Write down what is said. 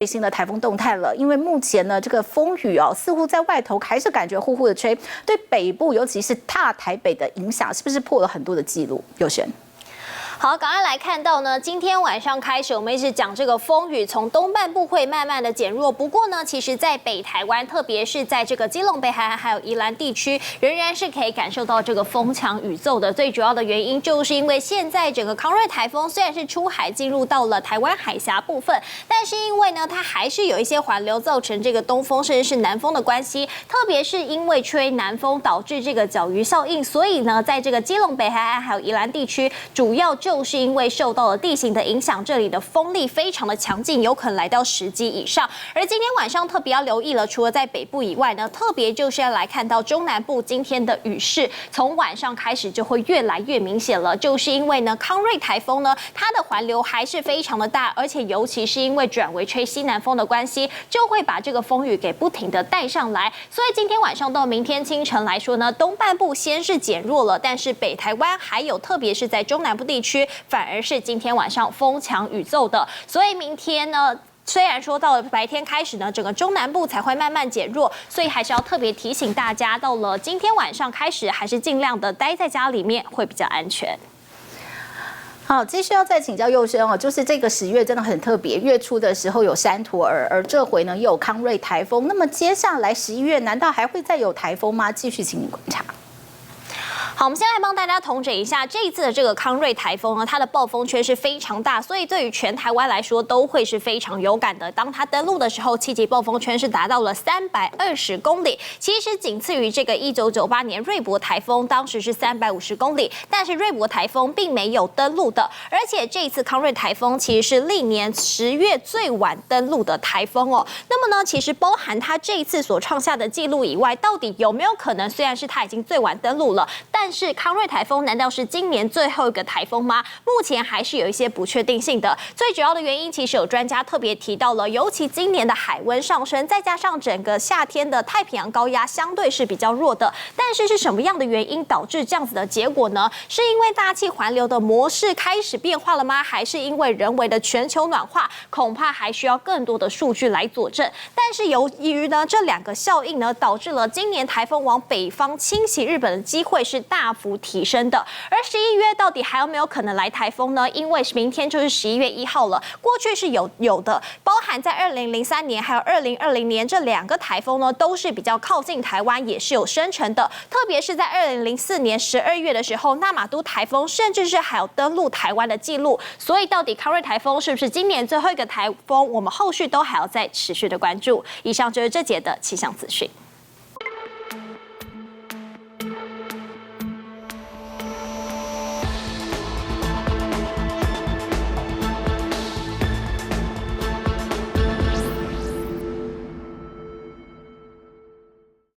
最新的台风动态了，因为目前呢，这个风雨似乎在外头还是感觉呼呼的吹，对北部尤其是大台北的影响，是不是破了很多的记录？佑璇。好，赶快来看到呢，今天晚上开始，我们一直讲这个风雨从东半部会慢慢的减弱。不过呢，其实在北台湾，特别是在这个基隆北海岸还有宜兰地区，仍然是可以感受到这个风强雨骤的。最主要的原因就是因为现在整个康瑞台风虽然是出海进入到了台湾海峡部分，但是因为呢，它还是有一些环流造成这个东风甚至是南风的关系，特别是因为吹南风导致这个角鱼效应，所以呢，在这个基隆北海岸还有宜兰地区，主要就是因为受到了地形的影响，这里的风力非常的强劲，有可能来到10级以上。而今天晚上特别要留意了，除了在北部以外呢，特别就是要来看到中南部今天的雨势，从晚上开始就会越来越明显了。就是因为呢，康瑞台风呢，它的环流还是非常的大，而且尤其是因为转为吹西南风的关系，就会把这个风雨给不停的带上来。所以今天晚上到明天清晨来说呢，东半部先是减弱了，但是北台湾还有特别是在中南部地区，反而是今天晚上风强雨骤的，所以明天呢，虽然说到了白天开始呢，整个中南部才会慢慢减弱，所以还是要特别提醒大家，到了今天晚上开始，还是尽量的待在家里面会比较安全。好，继续要再请教佑瑄就是这个10月真的很特别，月初的时候有山陀儿，而这回呢又有康瑞台风，那么接下来11月难道还会再有台风吗？继续请您观察。好，我们先来帮大家统整一下这一次的这个康瑞台风呢，它的暴风圈是非常大，所以对于全台湾来说都会是非常有感的。当它登陆的时候，7级暴风圈是达到了320公里，其实仅次于这个1998年瑞伯台风，当时是350公里，但是瑞伯台风并没有登陆的。而且这一次康瑞台风其实是历年10月最晚登陆的台风哦。那么呢，其实包含它这一次所创下的记录以外，到底有没有可能，虽然是它已经最晚登陆了，但是康瑞台风难道是今年最后一个台风吗？目前还是有一些不确定性的。最主要的原因，其实有专家特别提到了，尤其今年的海温上升，再加上整个夏天的太平洋高压相对是比较弱的。但是什么样的原因导致这样子的结果呢？是因为大气环流的模式开始变化了吗？还是因为人为的全球暖化？恐怕还需要更多的数据来佐证。但是由于呢这2个效应呢，导致了今年台风往北方侵袭日本的机会是大幅提升的。而11月到底还有没有可能来台风呢？因为明天就是11月1号了，过去是有的，包含在2003年还有2020年这2个台风呢，都是比较靠近台湾，也是有生成的。特别是在2004年12月的时候，纳马都台风甚至是还有登陆台湾的记录。所以到底康瑞台风是不是今年最后一个台风？我们后续都还要再持续的关注。以上就是这节的气象资讯。